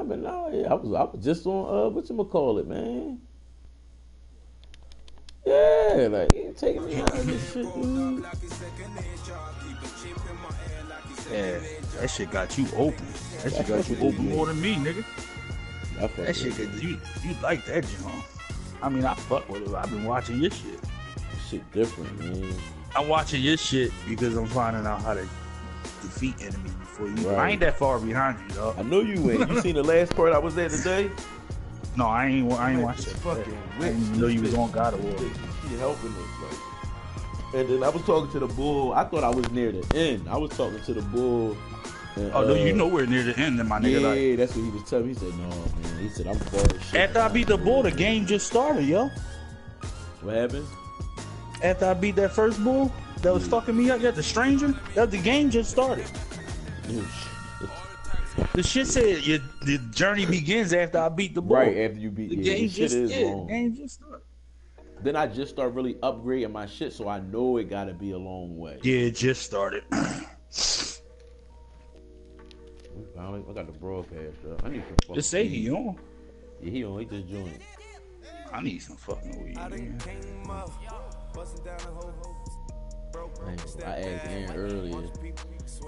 been out here. I was just on whatchamacallit, man. Yeah, like you ain't taking me out of this shit, dude. Yeah, that shit got you open. That shit got you open more than me, nigga. That shit, you like that, John. I mean, I fuck with it. I've been watching your shit. Shit different, man. I'm watching your shit because I'm finding out how to defeat enemies before you. Right. I ain't that far behind you, dog. I know you ain't. You seen the last part I was there today? No, I ain't watched that. I didn't know you was on God of War. She helping us, like. And then I was talking to the bull. I thought I was near the end. I was talking to the bull. And, no, you nowhere near the end, then my nigga. Yeah, like, that's what he was telling me. He said, "No, man." He said, "I'm far as shit." After I beat the bull, the game just started, yo. What happened? After I beat that first bull that was fucking me up, the stranger, the game just started. The shit said the journey begins after I beat the bull. Right after you beat the game. Shit is long. The game just started. Then I just start really upgrading my shit, so I know it gotta be a long way. Yeah, it just started. I got the broadcast up. I need some fucking Just say weed. he on. Yeah, he on. He just joined. I need some fucking weed, man. I asked Aaron earlier. And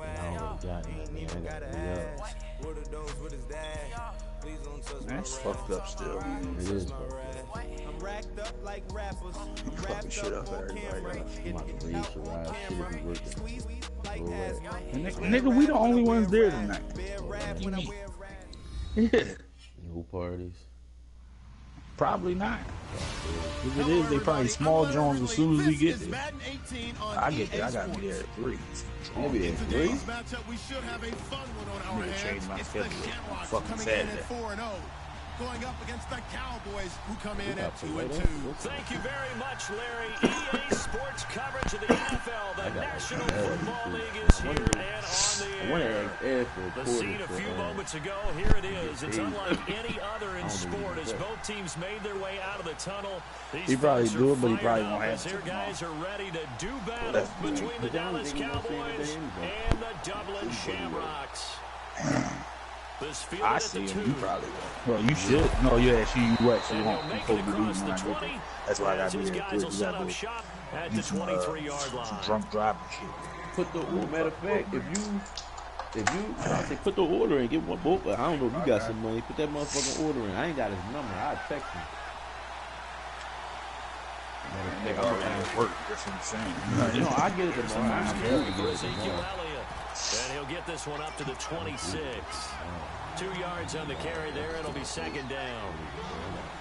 I don't got it, man. I got to That's fucked up still. It is fucked up. Fucking shit up everybody. I'm about to raise your ride. Shit if you working. Nigga, we the only ones there tonight. What do you mean? Yeah. No parties. Probably not. If it is, they probably small Jones as soon as we get there. I get there. I gotta be there at 3. I'll be there at 3? I need to change my schedule. I'm fucking sad that. Going up against the Cowboys, who come in at 2-2. Thank you very much, Larry. EA Sports coverage of the NFL. The National Football League is here and on the air. The scene a few moments ago, here it is. It's unlike any other in sport as both teams made their way out of the tunnel. He probably do it, but he probably won't have to. Their guys are ready to do battle between the Dallas Cowboys and the Dublin Shamrocks. I see him. You probably will. Well, you should. No, you actually you won't. You supposed to be mine. That's why I got to be there. You got to do some drunk driving shit. Put the matter of fact, if you, I say put the order in, get one both. I don't know if you got some money. Put that motherfucking order in. I ain't got his number. I'll text him. Nigga already work. That's what I'm saying. No, I get it tomorrow. I'm able to get it tomorrow. And he'll get this one up to the 26. 2 yards on the carry there. It'll be second down.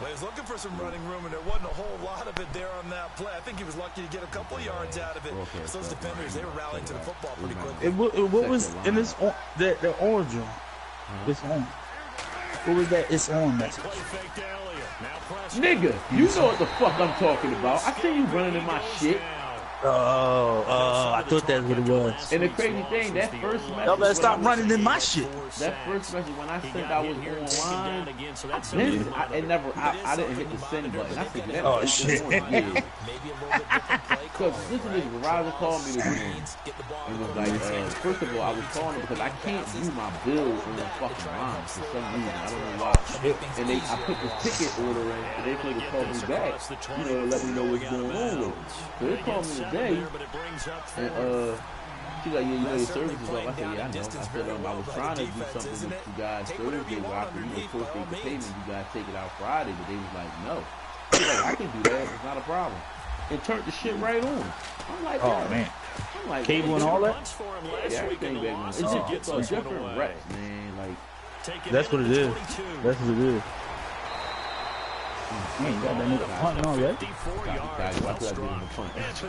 Well, he was looking for some running room, and there wasn't a whole lot of it there on that play. I think he was lucky to get a couple yards out of it. So those defenders, they were rallying to the football pretty quickly. What was in this the orange one? It's on. What was that? It's on message. Nigga, you know what the fuck I'm talking about. I see you running in my shit. I thought that's what it was. And the crazy thing, that first message. Y'all better stop running in my shit. That first message when I sent I was online, I didn't hit the send button. I said, oh shit. Because this is Verizon called me this morning. And was like, first of all, I was calling him because I can't view my bills on the fucking line for some reason. I don't know why. And I put this ticket order in, and they could call me back, to let me know what's going on with it. So they called me today, and she's like, yeah, you know your service is up. I said, yeah, I know. I said, I was trying to do something with you guys Thursday where I could, post the payment, you guys take it out Friday, but they was like, no. She's like, I can do that, it's not a problem. And turned the shit right on. I'm like, oh man. I'm like, cable and all that? Yeah, everything back on. It's just different reps, man. Like, that's what it is. That's what it is. Man, you got that nigga punting on yet?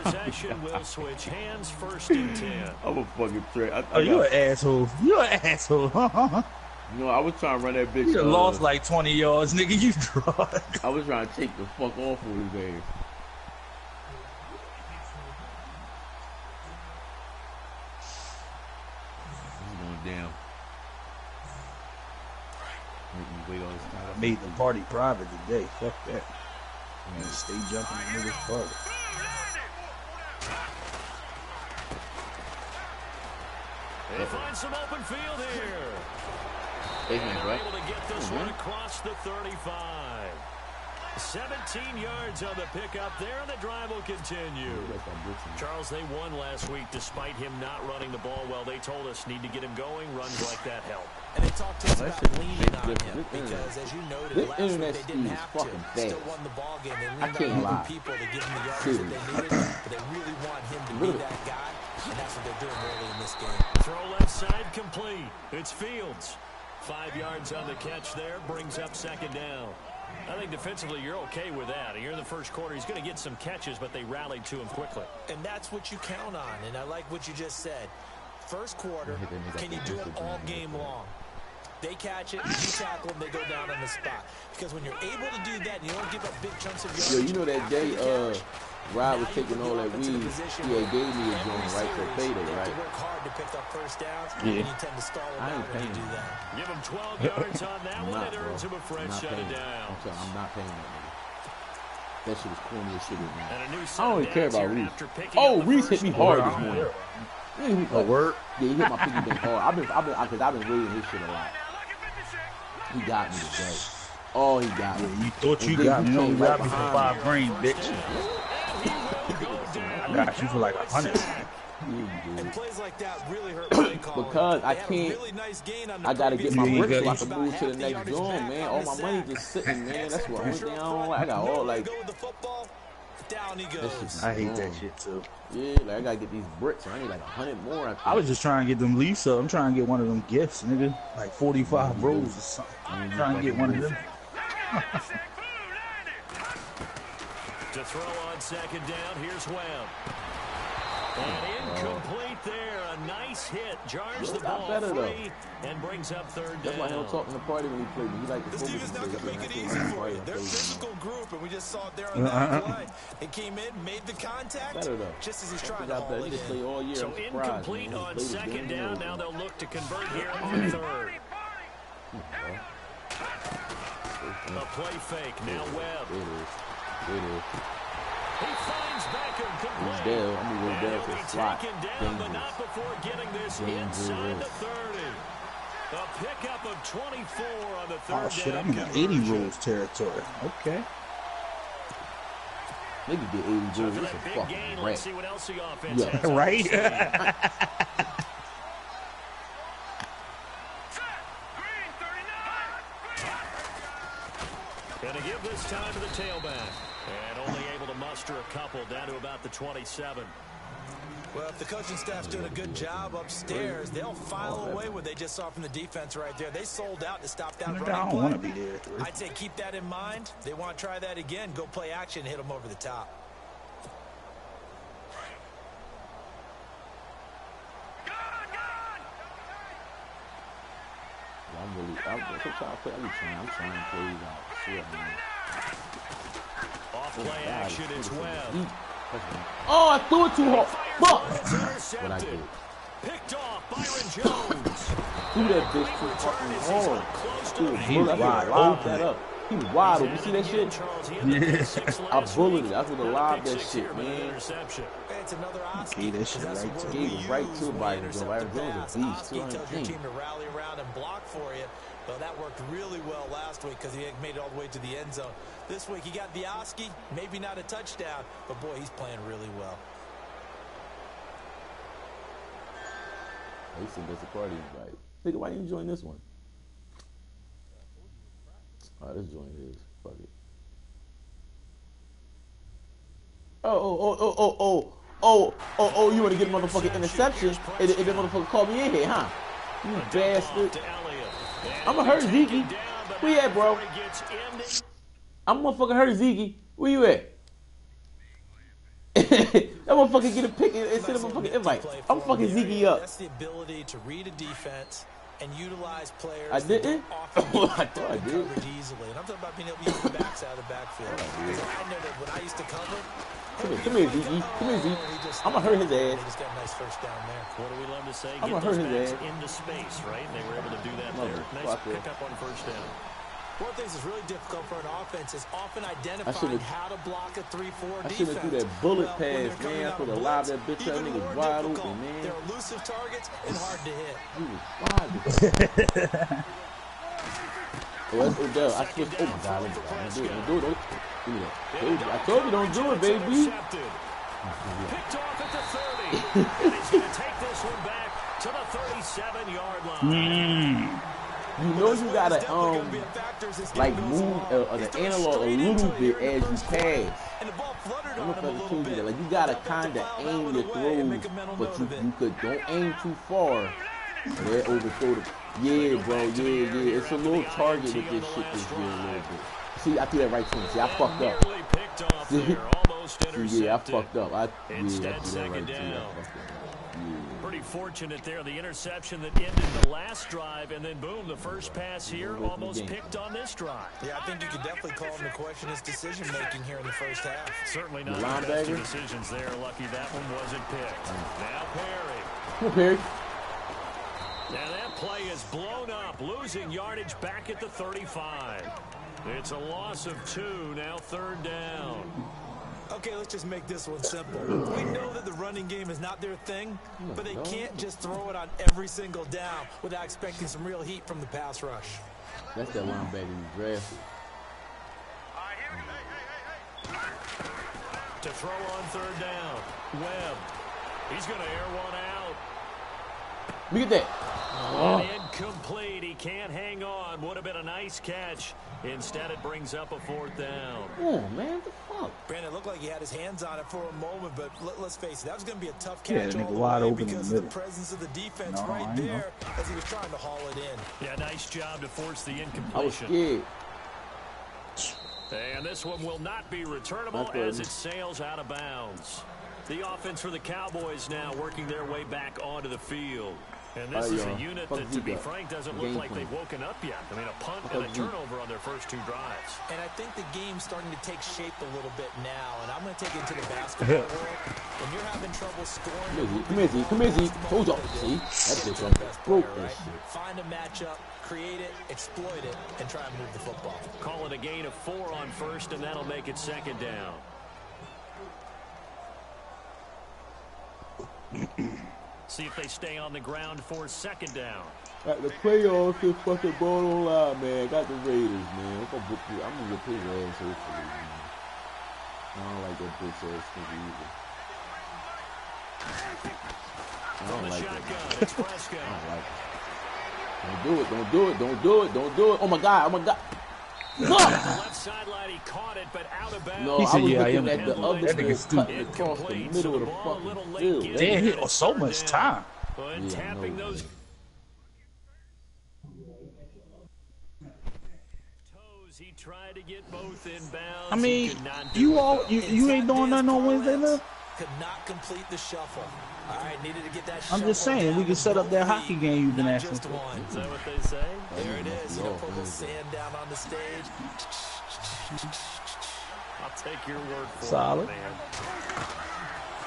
Possession will switch hands first and 10. I'm a fucking trick. You're an asshole. You're an asshole. You know, I was trying to run that bitch. You lost like 20 yards, nigga. You dropped. I was trying to take the fuck off of his ass. He's going down. I made the party private today. Fuck that. Man, stay jumping in niggas' party. They find some open field here. able to get this one across the 35. 17 yards on the pickup there, and the drive will continue. Charles, they won last week despite him not running the ball well. They told us need to get him going. Runs like that help. And they talked to us about leaning on him because, as you noted, last week they didn't have to. Still won the ball game. They leaned on other people to give him the yards that they needed, but they really want him to be that guy, and that's what they're doing early in this game. Throw left side complete. It's Fields. 5 yards on the catch there, brings up second down. I think defensively you're okay with that. Here in the first quarter, he's going to get some catches, but they rallied to him quickly. And that's what you count on, and I like what you just said. First quarter, can you do it all game long? They catch it, you tackle them, they go down on the spot. Because when you're able to do that, and you don't give up big chunks of yards. Yo, you know that day Rod was taking all that weed, he gave me a joint right for payday, right? Work hard to pick up first downs, and you tend to stall them out when you do that. Give him 12 yards on that one, it earns him a fresh shut it down. I'm not paying that nigga. That shit was corny as shit, man. I don't even care about Reese. Oh, Reese hit me hard this morning. A word? Yeah, he hit my piggy bank hard. Because I've been reading his shit a lot. He got me today. Oh, he got me. You thought you got me. You only got me for 5 grand, bitch. I got you for like 100. And plays like that really hurt play calling. Because I can't. Really nice gain on I gotta get my bricks so I can move to the next zone, man. All my money just sitting, man. That's what only thing I don't like. I got all like. Down he goes. I hate that shit too. Yeah, like I gotta get these bricks. I need like 100 more. I was just trying to get them lease up. I'm trying to get one of them gifts, nigga. Like 45 rolls or something. I'm trying to get one of them. To throw on second down, here's Webb. And incomplete there. A nice hit. Jars the ball free and brings up third down. That's why he don't talk in the party when he plays. He like to this team is not going to make it easy for you. They're a physical group, and we just saw it there on that play. He came in, made the contact, just as he's trying to haul it in. So incomplete on second down. Now they'll look to convert here on third. A play fake. Now Webb. It is. He finds Beckham complete. He's there. I'm going to go there for the slot. Down, but not before getting this inside the 30. A pickup of 24 on the third down. Oh, shit, I'm in 80 rules territory. Okay. Nigga get 80 rules. It's a fucking rat. Let's see what else the offense has. Right? Gonna give this time to the tailback. And only able to muster a couple down to about the 27. Well, if the coaching staff's doing a good job upstairs, they'll file away what they just saw from the defense right there. They sold out to stop that running play. I don't want to be there. I'd say keep that in mind. They want to try that again. Go play action, hit them over the top. I'm trying to play out. Shit, man. Off play action, it's Webb. Oh, I threw it too hard. Fuck! What I did. Picked off Byron Jones. Threw that bitch too fucking hard. He was wide open. He was wide open. You see that shit? Yeah. I bullied it. I was gonna lob that shit, man. It's another Gave that shit right to Gave it right to Byron Jones. Byron Jones a beast. He tells your team to rally around and block for you. Well, that worked really well last week because he made it all the way to the end zone. This week he got the Oski, maybe not a touchdown, but boy, he's playing really well. He said that's the party invite. Nigga, why didn't you join this one? Oh, this joint is. Fuck it. Oh, you want to get a motherfucking interception and the motherfucker called me in here, huh? You bastard. I'ma hurt Zeke. Where you at, bro? I'm motherfucking hurt Zeke. Where you at? That motherfucker get a pick and send a motherfucking invite. I'm fucking Zeke up. That's the ability to read a defense and utilize players. I didn't? I thought I did. Easily. And I'm talking about being able to use the backs out of the backfield. Because I know that when I used to cover. Come here, Zeke. Come here, Zeke. I'm gonna hurt his ass. They just got a nice first down there. What do we love to say? I'm gonna hurt his ass. Into space, right? And they were able to do that there. Nice pickup on first down. One of the things that's really difficult for an offense is often identifying how to block a 3-4 defense. I should have threw that bullet pass, man. I could have lobbed that bitch out. Nigga wide open, man. They're elusive targets and hard to hit. He was wide open. Oh, that's Odell. I switched. Oh my God, don't do it. Don't do it. Give me that. I told you, don't do it, baby. Picked off at the 30. And he's going to take this one back to the 37-yard line. You know you gotta like move the analog a little bit as you pass. I don't know if I told you that. Like you gotta kind of aim your throws, but you could don't aim too far. They overthrow the. Yeah, bro. Yeah. It's a little target with this shit this year a little bit. See, I threw that right to him. See, I fucked up. See, yeah, I fucked up. I threw that right to him. Pretty fortunate there, the interception that ended the last drive, and then boom, the first pass here almost picked on this drive. Yeah, I think you could definitely call him to question his decision-making here in the first half. Certainly not the best of decisions there. Lucky that one wasn't picked. Now Perry. Come on, Perry. Now that play is blown up, losing yardage back at the 35. It's a loss of 2, now 3rd down. Okay, let's just make this one simple. We know that the running game is not their thing, but they can't just throw it on every single down without expecting some real heat from the pass rush. That's that linebacker in the draft. To throw on 3rd down, Webb. He's going to air one out. Look at that. And incomplete. He can't hang on. Would have been a nice catch. Instead, it brings up a 4th down. Oh, man, what the fuck? Brandon, it looked like he had his hands on it for a moment, but let's face it, that was going to be a tough catch all the way because of the presence of the defense right there as he was trying to haul it in. Yeah, nice job to force the incompletion. I was scared. And this one will not be returnable as it sails out of bounds. The offense for the Cowboys now working their way back onto the field. And this is a unit that, to be frank, doesn't look like they've woken up yet. I mean, a punt and a turnover on their first 2 drives. And I think the game's starting to take shape a little bit now. And I'm going to take it to the basketball world. When you're having trouble scoring... Come here, Z. Told y'all. See? That's it. Broke that shit. Find a matchup, create it, exploit it, and try and move the football. Call it a gain of 4 on 1st, and that'll make it 2nd down. See if they stay on the ground for 2nd down. At the playoffs, this fucking ball on line, man. Got the Raiders, man. I'm gonna whip his ass, hopefully, man. I don't like that bitch ass thing either. I don't like that. It's Prescott. I don't like it. Don't do it. Don't do it. Oh my God. The left sideline, he caught it, but out of bounds. No, he said, I was yeah, looking at the other nigga's cutting across the middle of the fucking field. They hit so much time. And tapping those toes, he tried to get both inbounds. I mean, you ain't doing nothing on Wednesday, though. Could not complete the shuffle. All right, needed to get that. I'm just saying, we can set up that hockey game you've been asking for. Is that what they say? There it is. You know, put a little sand down on the stage. I'll take your word for Solid. it, man.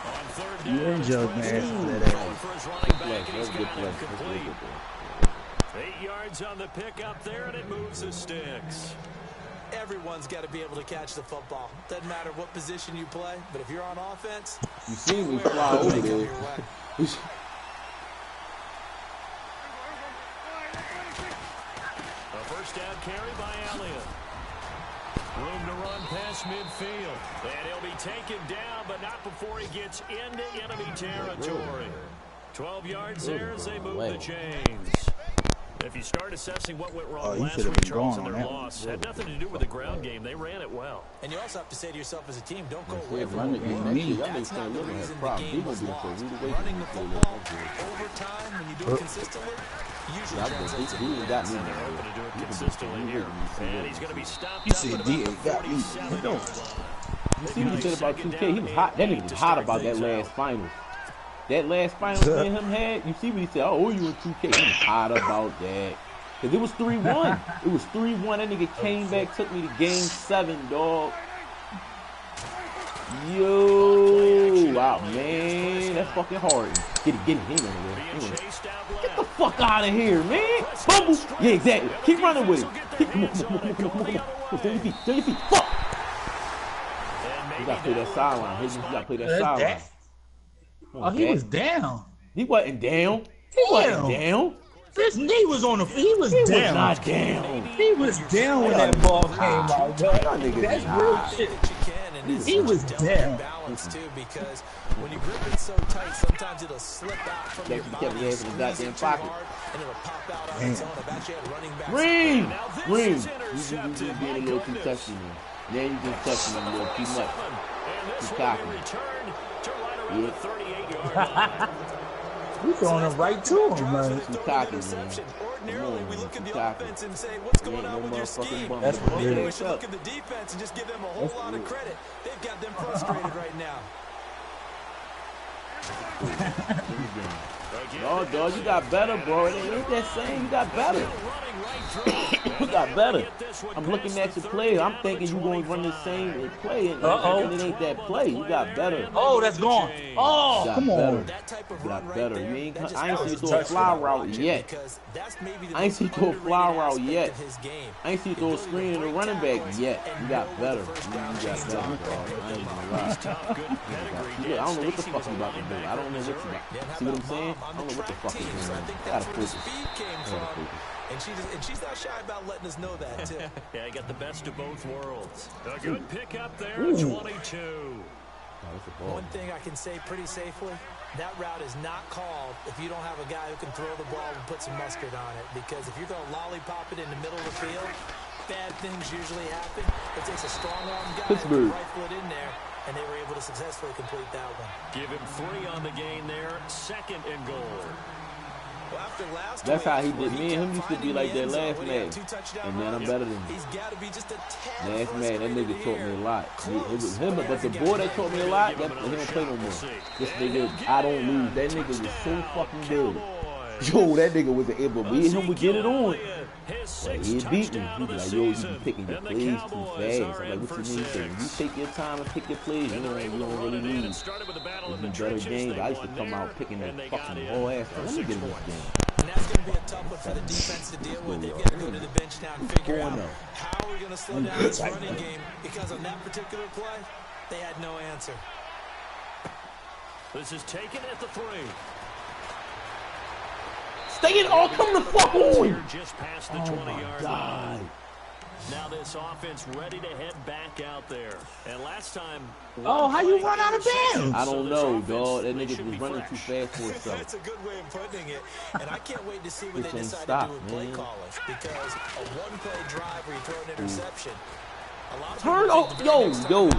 On 3rd You down, ain't judge, man. going for his running back, and he's got it complete. 8 yards on the pickup there, and it moves the sticks. Everyone's got to be able to catch the football. Doesn't matter what position you play, but if you're on offense, you see me fly over there. A 1st down carry by Elliott. Room to run past midfield. And he'll be taken down, but not before he gets into enemy territory. 12 yards there as they move the chains. If you start assessing what went wrong last week, Charles, and their loss, had nothing to do with the ground game. They ran it well. And you also have to say to yourself as a team, don't go away That's from not the the reason the the game was lost. Running the football over time, when you do it consistently, usually translates into They're hoping to do it consistently here. And he's going to be stopped You said D.A. got me. You see what he said about 2K? He was hot. That nigga was hot about that last final. That last final me and him had, you see what he said? Oh, you in 2K. He was hot about that. Because it was 3-1. It was 3-1. That nigga came back, took me to game 7, dog. Yo. Wow, man. That's fucking hard. Get it. Get the fuck out of here, man. Bumble. Yeah, exactly. Keep running with it. Come on. Stand your feet. Fuck. You got to play that sideline. You got to play that sideline. Oh, he was down. He wasn't down. He wasn't down. His knee was on the field. He was down. Not down. He was down when that ball came out. That's real shit. He was down. Balance too, because when you grip it so tight, sometimes it'll slip out from your body. Kept his in the goddamn pocket. And it'll pop out on its own. I've actually had running backs. Green. You being a little too touchy, man. Now you just touching him a little too much. Too cocky. Yeah. We throwing him right to him, man. Too cocky, man. Ordinarily, we look at the offense and say, what's going on with your scheme? That's what it Maybe we is. should look at the defense and just give them a whole lot of credit. They've got them frustrated right now. No, dog, you got better, bro. It ain't that same. You got better. You got better. I'm looking at your play. I'm thinking you going to run the same play, and it ain't that play. You got better. Oh, that's gone. Oh, come on. You got better. I ain't see you throw a fly route yet. I ain't see you throw a fly route yet. I ain't see you throw a screen in the running back yet. You got better. You got better, bro. I ain't gonna lie. I don't know what the fuck you about to do. I don't know what you about. See what I'm saying? I don't know what the fuck you're doing. Gotta focus. And she's not shy about letting us know that, too. Yeah, you got the best of both worlds. A good pick up there, 22. One thing I can say pretty safely, that route is not called if you don't have a guy who can throw the ball and put some mustard on it. Because if you're going to lollipop it in the middle of the field, bad things usually happen. It takes a strong-arm guy to rifle it in there, and they were able to successfully complete that one. Give him 3 on the gain there, 2nd and goal. Well, after last that's how he week, did. Me and him used to be like that last match. And man, I'm better than him. He's got to be just a tad Last man, that nigga taught me a lot. It was him, but the boy that taught me a lot, he don't play no more. This nigga, I don't lose. That nigga was so fucking good. Yo, that nigga was able. Me and him would get it on. Like, he beat me. He was like, yo, you be picking your plays too fast. I'm like, what you mean? So when you take your time and pick your plays, you don't really need. It's a better game. I used to come out picking that fucking whole ass. Let me get in this game. And that's going to be a tough one for the defense to deal with. They've got to go to the bench now and figure out how we're going to slow down this running game, because on that particular play, they had no answer. This is taken at the 3. Stay it all, come the fuck on! Just past the 20-yard line. Now this offense ready to head back out there. And last time... Oh, how you run out of bounds? I don't know, dog. That nigga was running too fast for himself. That's a good way of putting it. And I can't wait to see what they decide to do with play callers. Because a one-play drive where you throw an interception... Turn off, yo. Give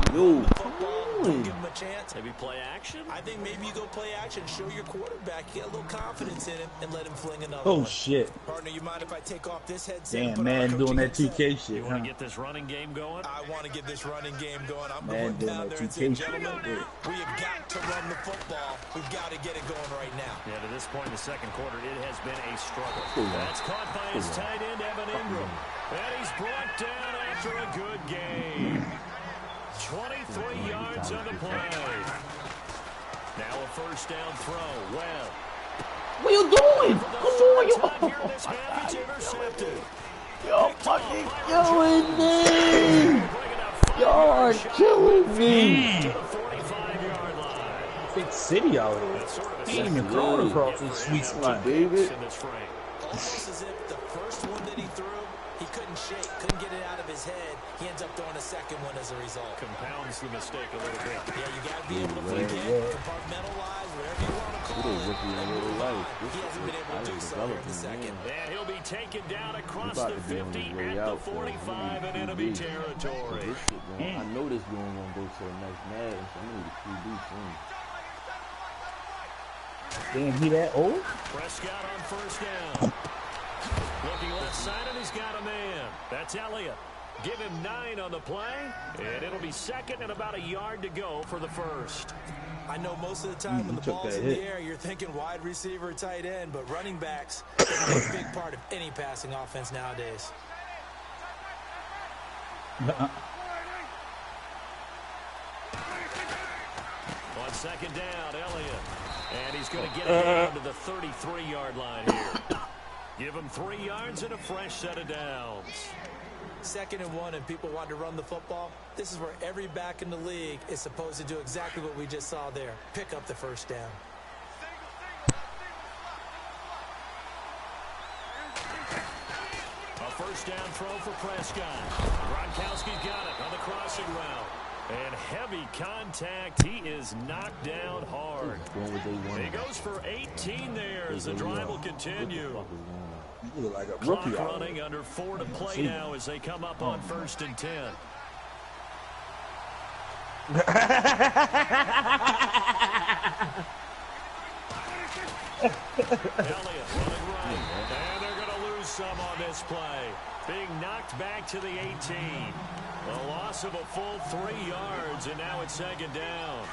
him a chance. Maybe play action? I think maybe you go play action, show your quarterback, get a little confidence in him, and let him fling another one. Shit. Partner, you mind if I take off this headset? Damn, man, doing that 2K shit. You want to get this running game going? I want to get this running game going. I'm going down there and say, gentlemen, we have got to run the football. We've got to get it going right now. Yeah, to this point in the second quarter, it has been a struggle. That's caught by his tight end, Evan Ingram. And he's brought down after a good game. 23 yards on the play. Now a first down throw. Well. What you doing? Come on, you. You're fucking killing me. You're killing me. Big city out here. He ain't even crawling across this sweet spot. David. Almost as if the first one that he threw, he couldn't shake, couldn't get it out of his head. He ends up throwing a second one as a result. Compounds the mistake a little bit. Yeah, you got to be able to play compartmentalize, whatever you want to call it. He hasn't been able to do so in the second. And he'll be taken down across the 50 at the 45 in enemy territory. I know this going to go to a nice match. I need a QB soon. Damn, he that old? Prescott on first down. Looking left side, and he's got a man. That's Elliott. Give him 9 on the play, and it'll be second and about a yard to go for the first. I know most of the time when the ball's in the air, you're thinking wide receiver, tight end, but running backs are a big part of any passing offense nowadays. On second down, Elliott. And he's going to get it down to the 33-yard line here. Give him 3 yards and a fresh set of downs. 2nd and 1, and people want to run the football. This is where every back in the league is supposed to do exactly what we just saw there. Pick up the first down. First down throw for Prescott. Gronkowski's got it on the crossing route. And heavy contact. He is knocked down hard. He goes for 18 there as the drive will continue. You look like a Clock rookie running under 4 to play now as they come up on 1st and 10. Elliott running right. And they're going to lose some on this play. Being knocked back to the 18. A loss of a full 3 yards, and now it's 2nd down.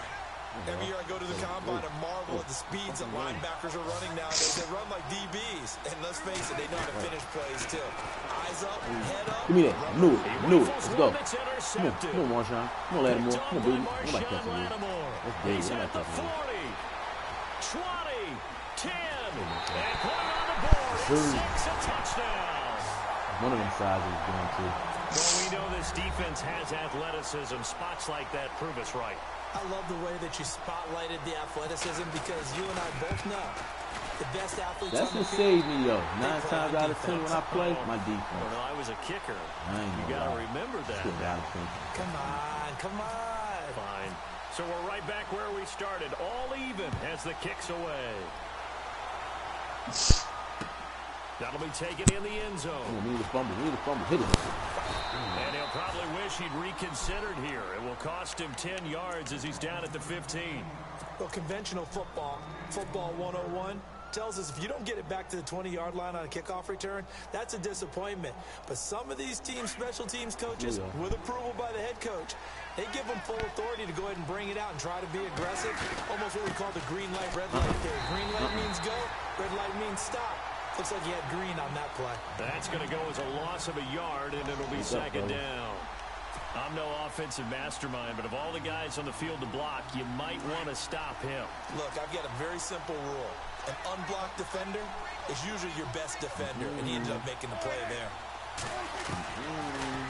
Every year I go to the combine and marvel at the speeds that linebackers are running nowadays. They run like DBs. And let's face it, they know how to finish plays, too. Eyes up, head up. Give me that. I knew it. I knew it. Let's go. Come on. Come on, Marshawn. Come on, Lattimore. Come on, baby. I'm like catching you. That's big. He's I'm at like the catching 40, you. 20, 10, and put it on the board. It's 6, a touchdown. One of them sides is going to. Well, we know this defense has athleticism. Spots like that prove us right. I love the way that you spotlighted the athleticism because you and I both know the best athletes That's what saved me, though. 9 times out of 10 when I play, my defense. Well, I was a kicker. You got to remember that. Come on, come on. Fine. So we're right back where we started. All even as the kick's away. That'll be taken in the end zone. Oh, we need a fumble. We need a fumble. Hit it. And he'll probably wish he'd reconsidered here. It will cost him 10 yards as he's down at the 15. Well, conventional football 101, tells us if you don't get it back to the 20-yard line on a kickoff return, that's a disappointment. But some of these teams, special teams coaches, with approval by the head coach, they give them full authority to go ahead and bring it out and try to be aggressive. Almost what we call the green light, red light theory. Green light means go, red light means stop. Looks like he had green on that play. That's going to go as a loss of a yard, and it'll be 2nd down. I'm no offensive mastermind, but of all the guys on the field to block, you might want to stop him. Look, I've got a very simple rule. An unblocked defender is usually your best defender, and he ended up making the play there.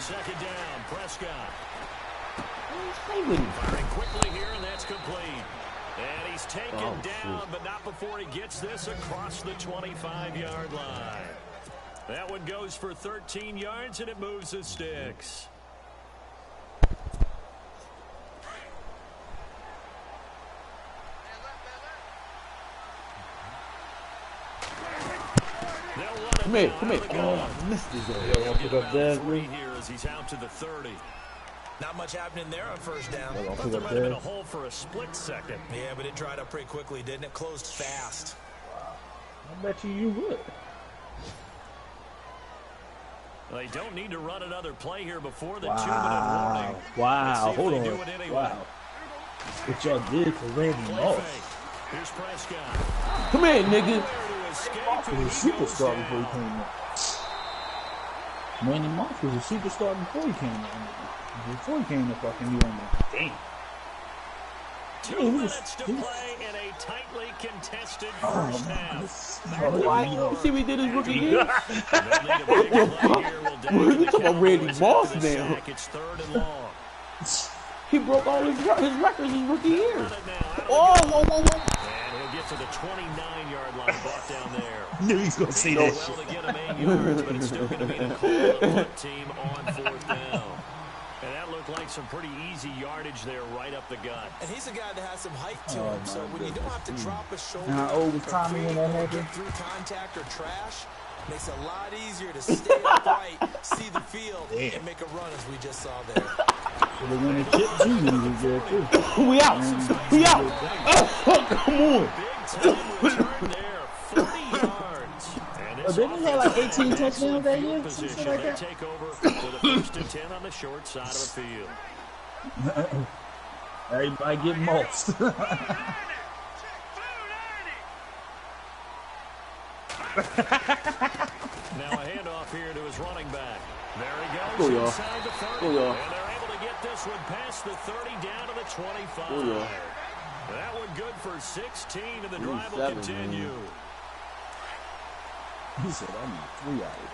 2nd down, Prescott. Firing quickly here, and that's complete. And he's taken down, but not before he gets this across the 25-yard line. That one goes for 13 yards, and it moves the sticks. Come here, come here. Oh, I missed this. He'll get about 3 here as he's out to the 30. Not much happening there on 1st down. Thought there might have been a hole for a split second. Yeah, but it dried up pretty quickly, didn't it? Closed fast. I bet you would. They don't need to run another play here before the 2-minute warning. Wow, hold on. Anyway. Wow. What y'all did for Randy Moss. Here's Prescott. Come here, nigga. He was a superstar before he came in. Randy Moss was a superstar before he came in. Before he came to fucking New England. Damn. 2 minutes to play in a tightly contested first half. You see what he did his rookie year? We talking about Randy Moss now. It's 3rd and long. He broke all his records his rookie year. Oh, whoa, whoa, whoa. And he'll get to the 29-yard line, brought down there. Knew he was going to say that shit. To get him 8 yards, but it's still going to be the call of the team on 4th down. And that looked like some pretty easy yardage there right up the gut. And he's a guy that has some height to him, so when you don't have to drop a shoulder how old was Tommy when that happened? Through contact or trash, makes it a lot easier to stay upright, see the field, and make a run as we just saw there. So they went to Chip Jr. was there too. We out. We out. Oh, come on. Big time return there, 40 yards. Didn't he have like 18 touchdowns that year? Something like that? Take over with a 1st and 10 on the short side of the field. Everybody getting mulched. Now a handoff here to his running back. There he goes inside the 30. And they're able to get this one past the 30 down to the 25. That one good for 16, and the drive will continue. Man. He said, I need 3 out of it.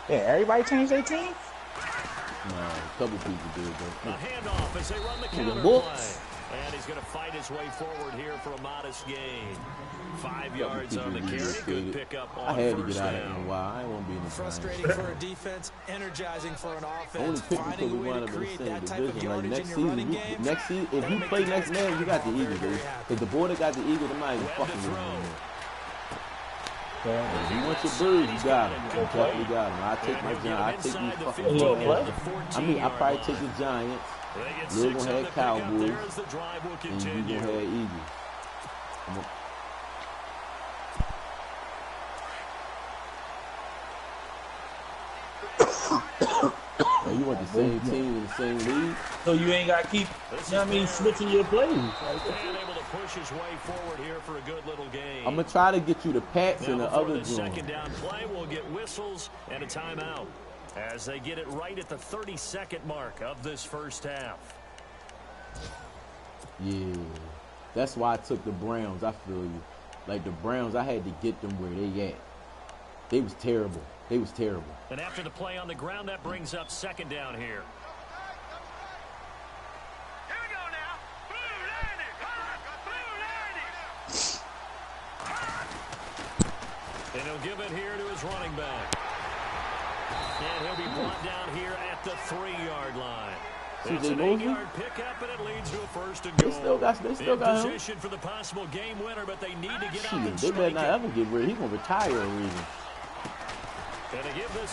Yeah, everybody changed their team? No, a couple people did, though. A handoff as they run the counter play. And he's going to fight his way forward here for a modest gain. 5 yards on the carry. Good pickup on I had to first get out of down. it. Wow, I ain't want to be in the Frustrating for a defense, energizing for an offense. Only pick because we wound up in the same division. Like next season, if you play next man, you got the Eagles, dude. If the boy that got the Eagles, I'm not even fucking with him. If you want your birds, you got them. You definitely got them. I take my Giants. I take these fucking. I mean, I probably take the Giants. They're gonna have Cowboys, and you gonna have Eagles. Oh, you want the same team in the same league? So you ain't got to keep, you know what I mean, switching your plays. And able to push his way forward here for a good little game. I'm going to try to get you the Pats and the other joint. Second down play, we'll get whistles and a timeout as they get it right at the 32nd mark of this first half. Yeah, that's why I took the Browns. I feel you. Like the Browns, I had to get them where they at. They was terrible. They was terrible. And after the play on the ground, that brings up second down here. Here we go now. Blue And he'll give it here to his running back. And he'll be brought down here at the 3-yard line. It's an 8-yard pickup, and it leads to a first and goal. They still got him. Position for the possible game winner, but they need to get up and They better not ever get rid of him. He's going to retire a reason.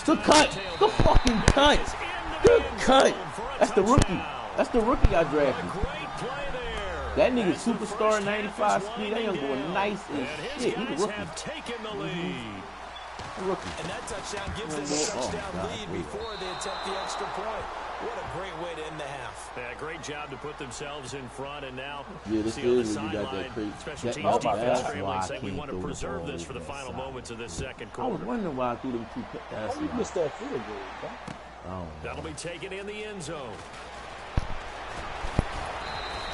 Good cut. Good fucking cut. Good cut. That's the rookie. That's the rookie I drafted. That nigga superstar 95 speed. That young boy nice as shit. He's a rookie. Rookie. And that touchdown gives them a touchdown lead before they attempt the extra point. What a great way to end the half. Yeah, great job to put themselves in front, and now this is when you got that crazy. Special teams scrambling, saying we want to preserve this for the final moments of this second quarter. I was wondering why I threw them 2 passes. You missed that field goal, That'll be taken in the end zone.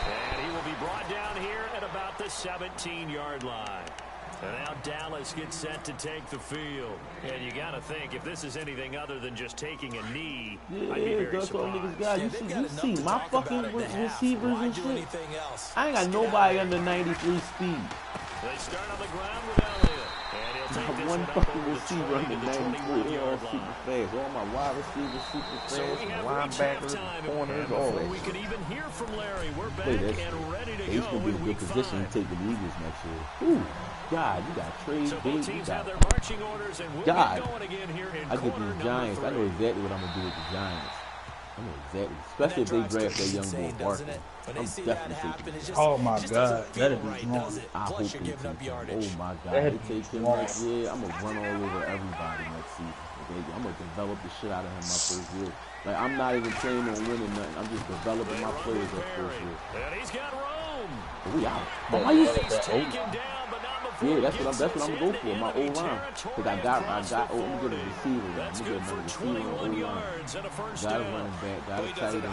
And he will be brought down here at about the 17-yard line. And now Dallas gets set to take the field. And you got to think, if this is anything other than just taking a knee, I'd be very surprised. You see my fucking receivers and shit? I ain't got nobody under 93 speed. They start on the ground with Elliott. And he'll take this one fucking receiver under 93. They all super fast. All my wide receivers super fast. Linebackers, corners, all that. We could even hear from Larry. We're back and ready to go. He's going to be in a good position to take the Eagles next year. Ooh. God, you got trade big. You got God. I get these Giants. I know exactly what I'm gonna do with the Giants. I know exactly, especially if they draft that young boy Barkley. I'm definitely taking him. Oh my God, that'd be wrong. I hope they take him. Oh my God, they take him next year. I'm gonna run all over everybody next season. I'm gonna develop the shit out of him my first year. Like I'm not even planning on winning nothing. I'm just developing my players that first year. And he's got Rome. We out. Yeah, that's what I'm gonna go for. My O line, because I got. I'm gonna get a receiver. I'm gonna get another receiver on O line. Got a running back. Got a tight end.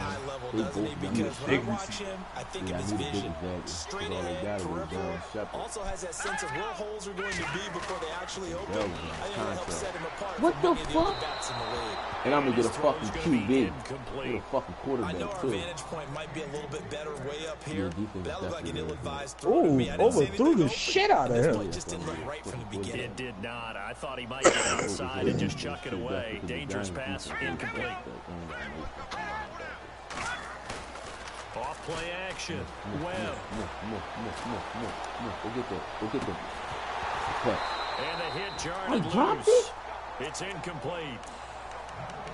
They both be big receiver. Yeah, I need a big exactly. All they got is John Shepard. Also has that sense of where holes are going to be before they actually open. I think it'll help set him apart. What the fuck? And I'm gonna get a fucking QB. Get a fucking quarterback too. I know our vantage point might be a little bit better way up here. That looked like an ill-advised throw. Oh, overthrew the shit out of him. It just didn't look right from the beginning. It did not. I thought he might get outside and just chuck it away. Dangerous pass, incomplete. Off play action. Webb. Go get that. And the hit jarred loose. It's incomplete.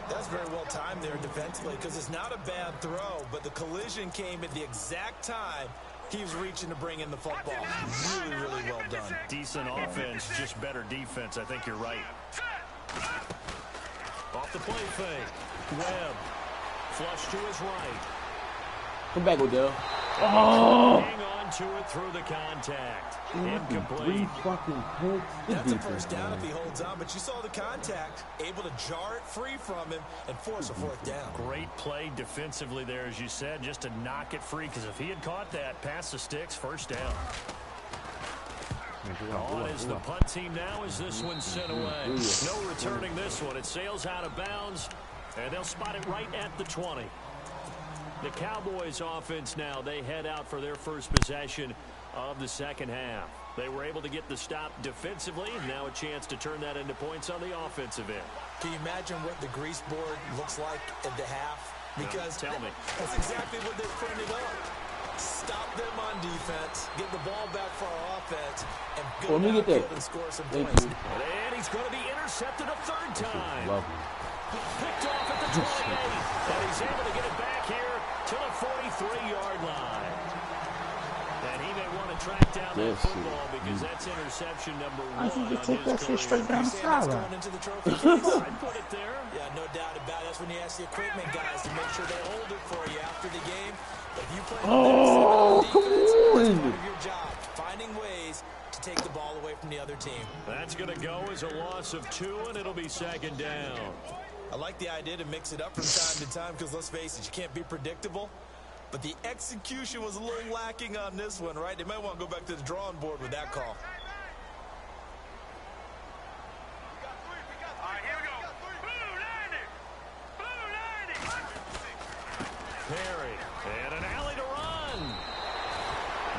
That's very well timed there defensively because it's not a bad throw, but the collision came at the exact time he was reaching to bring in the football. Really, really well done. Decent offense, just better defense. I think you're right. Off the play fake. Webb. Flush to his right. Come back, Odell. Oh! Hang on to it through the contact. Incomplete. Fucking picks. That's a first down if he holds on, but you saw the contact. Able to jar it free from him and force a fourth down. Great play defensively there, as you said, just to knock it free, because if he had caught that, past the sticks, first down. On is the punt team now as this one's sent away. No returning this one. It sails out of bounds, and they'll spot it right at the 20. The Cowboys offense now, they head out for their first possession of the second half. They were able to get the stop defensively. Now a chance to turn that into points on the offensive end. Can you imagine what the grease board looks like at the half? Because tell me. That's exactly what they printed up. Stop them on defense, get the ball back for our offense, and go downfield and score some points. And he's going to be intercepted a third time. Lovely. Picked off at the 28, and he's able to get it back here to the 43-yard line. And he may want to track down that football because that's interception number 1. I should just take that shit straight down the sideline. Into the trophy case? I'd put it there. Yeah, no doubt about it. That's when you ask the equipment guys to make sure they hold it for you after the game. But if you play defense, come on! that's part of your job, finding ways to take the ball away from the other team. That's going to go as a loss of 2, and it'll be second down. I like the idea to mix it up from time to time because, let's face it, you can't be predictable. But the execution was a little lacking on this one, right? They might want to go back to the drawing board with that call. All right, here we go. Perry, and an alley to run.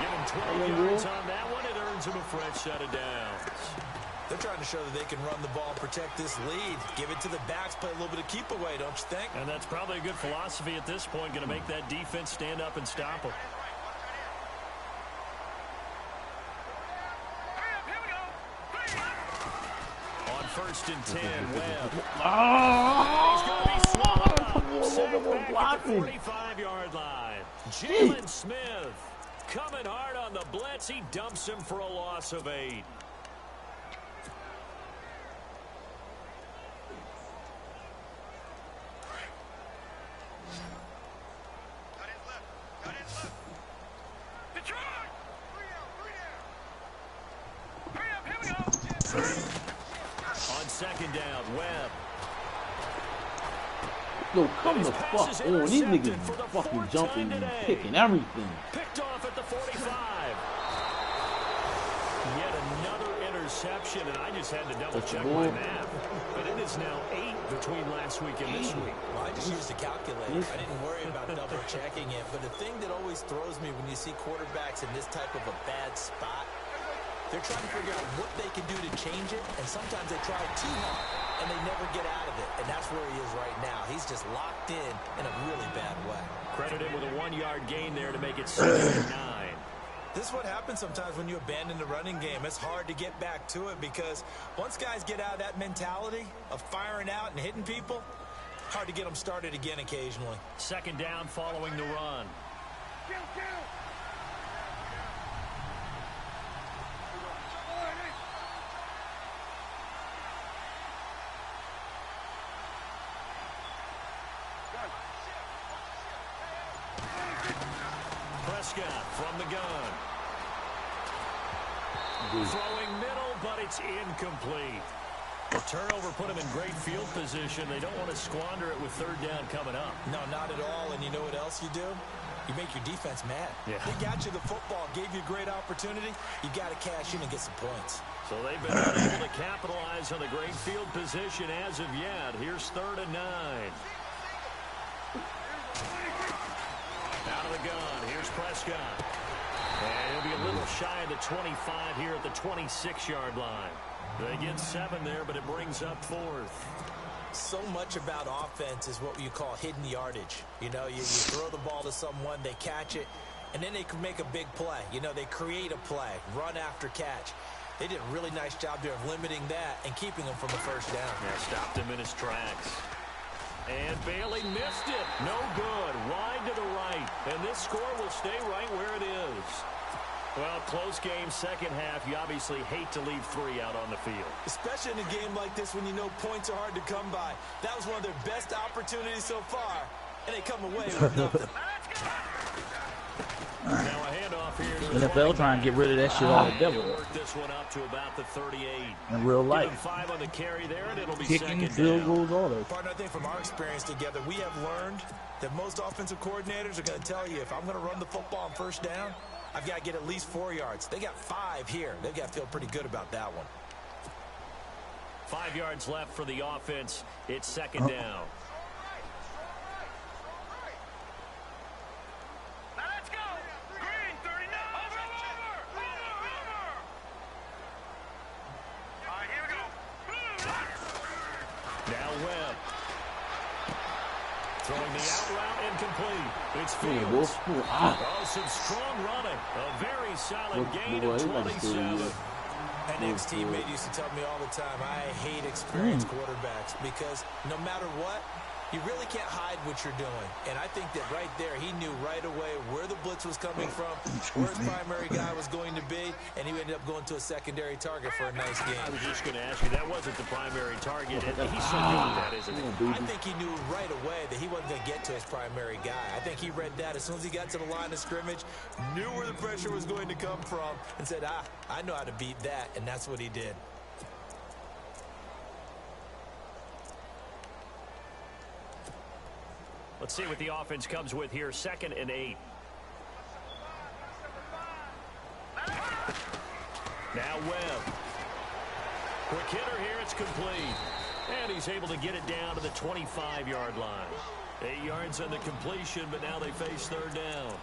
Give him 12 yards on that one. It earns him a fresh set of downs. They're trying to show that they can run the ball and protect this lead. Give it to the backs, play a little bit of keep away, don't you think? And that's probably a good philosophy at this point, going to make that defense stand up and stop them. On 1st and 10, Webb. He's going to be swallowed up. Sacked back at the 45-yard line. Jalen Smith coming hard on the blitz. He dumps him for a loss of 8. On second down, Webb. Yo, come the fuck on. These niggas fucking jumping and picking everything. Picked off at the 45. Yet another interception, and I just had to double check my math. But it is now 8 between last week and this week. Well, I just used a calculator. I didn't worry about double checking it. But the thing that always throws me when you see quarterbacks in this type of a bad spot, they're trying to figure out what they can do to change it, and sometimes they try too hard, and they never get out of it. And that's where he is right now. He's just locked in a really bad way. Credit him with a 1-yard gain there to make it 7 and 9. This is what happens sometimes when you abandon the running game. It's hard to get back to it because once guys get out of that mentality of firing out and hitting people, hard to get them started again occasionally. Second down following the run. Prescott from the gun. Throwing middle, but it's incomplete. The turnover put him in great field position. They don't want to squander it with third down coming up. No, not at all. And you know what else you do? You make your defense mad. Yeah. They got you the football, gave you a great opportunity. You got to cash in and get some points. So they've been unable to capitalize on the great field position as of yet. Here's 3rd and 9. Out of the gun. Here's Prescott. And he'll be a little shy of the 25 here at the 26-yard line. They get 7 there, but it brings up 4th. So much about offense is what you call hidden yardage. You know, you throw the ball to someone, they catch it, and then they can make a big play. You know, they create a play, run after catch. They did a really nice job there of limiting that and keeping him from the first down. Yeah, stopped him in his tracks. And Bailey missed it. No good. Wide to the right. And this score will stay right where it is. Well, close game, second half. You obviously hate to leave 3 out on the field. Especially in a game like this when you know points are hard to come by. That was one of their best opportunities so far, and they come away with nothing. Now a handoff here to NFL trying to get rid of that shit altogether. Work this one up to about the 38. In real life. 5 on the carry there, and it'll be Kicking, second field down. goals, all that. Partner, I think from our experience together, we have learned that most offensive coordinators are going to tell you, if I'm going to run the football on first down, I've got to get at least 4 yards. They got 5 here. They've got to feel pretty good about that one. 5 yards left for the offense. It's second down. Throwing the out route incomplete. It's Fields. Oh, some strong running. A very solid gain of 27. An ex-teammate used to tell me all the time, I hate experienced quarterbacks because no matter what, you really can't hide what you're doing. And I think that right there, he knew right away where the blitz was coming from, where his primary guy was going to be, and he ended up going to a secondary target for a nice game. I was just going to ask you, that wasn't the primary target. He's so good at that, isn't he? I think he knew right away that he wasn't going to get to his primary guy. I think he read that as soon as he got to the line of scrimmage, knew where the pressure was going to come from, and said, I know how to beat that, and that's what he did. Let's see what the offense comes with here. 2nd and 8. Now Webb. Quick hitter here. It's complete. And he's able to get it down to the 25-yard line. 8 yards on the completion, but now they face 3rd down.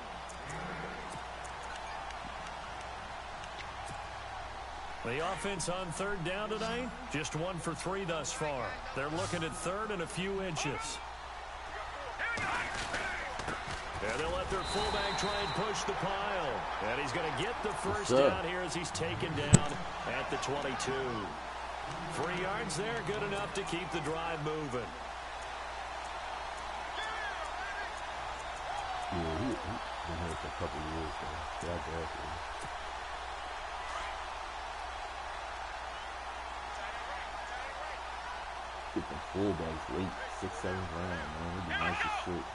The offense on 3rd down tonight, just 1 for 3 thus far. They're looking at 3rd and a few inches. And they'll let their fullback try and push the pile. And he's going to get the first down here as he's taken down at the 22. 3 yards there, good enough to keep the drive moving. Yeah, he been here for a couple of years, so yeah, get the fullbacks late, 6th, 7th round, man. It'd be nice as shit.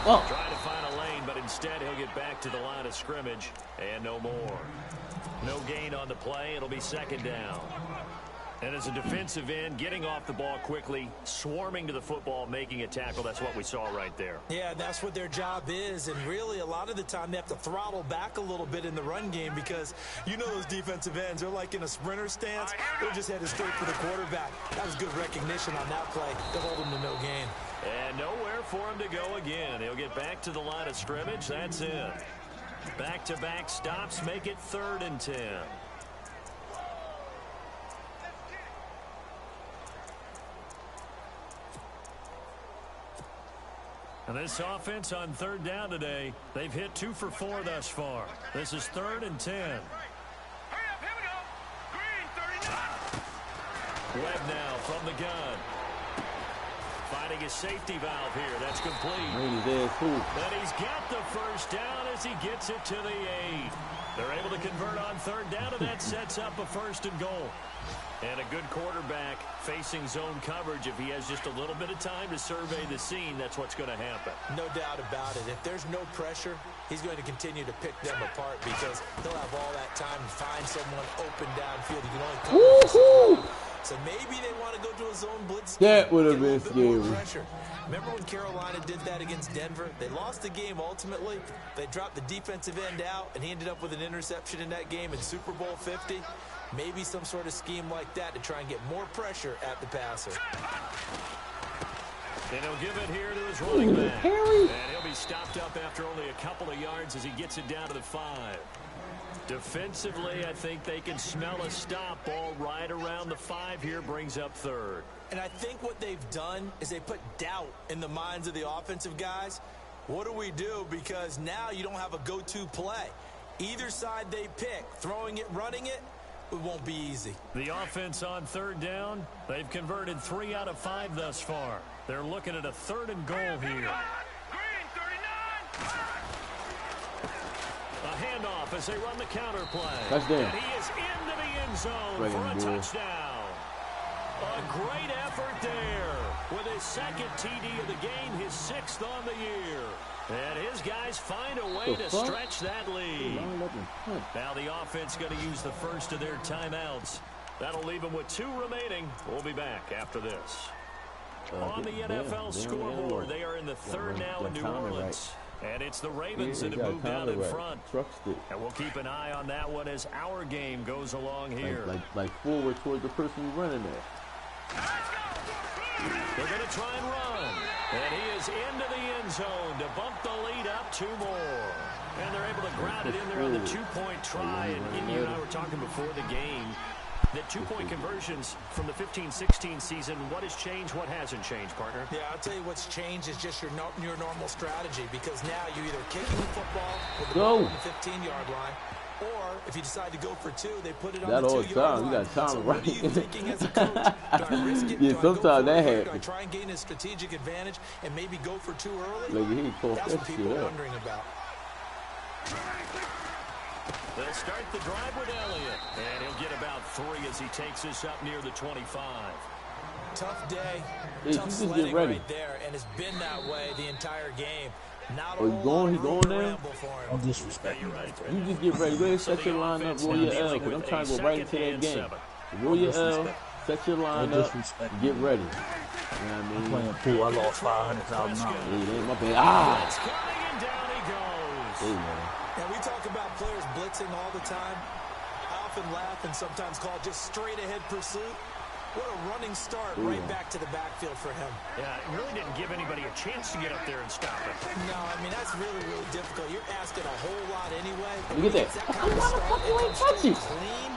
Oh. Trying to find a lane, but instead he'll get back to the line of scrimmage, and no more. No gain on the play. It'll be 2nd down. And as a defensive end, getting off the ball quickly, swarming to the football, making a tackle, that's what we saw right there. Yeah, that's what their job is. And really, a lot of the time, they have to throttle back a little bit in the run game because you know those defensive ends, they're like in a sprinter stance. They're just headed straight for the quarterback. That was good recognition on that play to hold him to no gain. And nowhere for him to go again. He'll get back to the line of scrimmage. That's it. Back-to-back stops make it 3rd and 10. And this offense on 3rd down today, they've hit 2 for 4 thus far. This is 3rd and 10. Webb now from the gun. Finding his safety valve here. That's complete. And he's got the first down as he gets it to the 8. They're able to convert on 3rd down, and that sets up a 1st and goal. And a good quarterback facing zone coverage. If he has just a little bit of time to survey the scene, that's what's going to happen. No doubt about it. If there's no pressure, he's going to continue to pick them apart because he'll have all that time to find someone open downfield. You can only cover. So maybe they want to go to a zone blitz. That would have been scary. Remember when Carolina did that against Denver? They lost the game ultimately. They dropped the defensive end out, and he ended up with an interception in that game in Super Bowl 50. Maybe some sort of scheme like that to try and get more pressure at the passer. And he'll give it here to his running back. And he'll be stopped up after only a couple of yards as he gets it down to the 5. Defensively, I think they can smell a stop. Ball right around the 5 here, brings up 3rd. And I think what they've done is they put doubt in the minds of the offensive guys. What do we do? Because now you don't have a go-to play. Either side they pick, throwing it, running it, it won't be easy. The offense on 3rd down, they've converted 3 out of 5 thus far. They're looking at a 3rd and goal here. A handoff as they run the counter play. Touchdown. And he is into the end zone for a touchdown. A great effort there with his 2nd TD of the game, his 6th on the year. And his guys find a way to stretch that lead. Now the offense going to use the first of their timeouts. That'll leave them with 2 remaining. We'll be back after this. On the NFL scoreboard, they are in the 3rd now in New Orleans. And it's the Ravens that have moved down in front. And we'll keep an eye on that one as our game goes along here. Like forward towards the person who's running there. They're going to try and run. And he is into the end zone to bump the lead up 2 more. And they're able to ground it in there on the 2-point try. And you and I were talking before the game. The 2-point conversions from the 15-16 season, what has changed, what hasn't changed, partner? Yeah, I'll tell you what's changed is just your normal strategy, because now you're either kicking the football with the ball on the 15-yard line, or if you decide to go for 2, they put it on the 2-yard line. You got time, so right? what are you thinking as a coach? Do I risk it? Yeah, sometimes that happens. Do I try and gain a strategic advantage and maybe go for 2 early? That's what people are wondering about. They'll start the drive with Elliott, and he'll get about 3 as he takes this up near the 25. Tough day, tough sledding right there, and it's been that way the entire game. Not he going there? Don't disrespect you. Right. You just get ready. Go ahead, set your line up, roll your L, because I'm trying to go right into that game. Roll your L, set your line up, get ready. You know what I mean? I'm playing pool. I lost $500,000. Yeah, my bad. It's coming, and down he goes. Hey, man. Now, we talk about players blitzing all the time. I often laugh and sometimes call it just straight-ahead pursuit. What a running start right back to the backfield for him. Yeah, it really didn't give anybody a chance to get up there and stop it. No, I mean, that's really, really difficult. You're asking a whole lot anyway. Look at that. Kind of start that comes straight clean.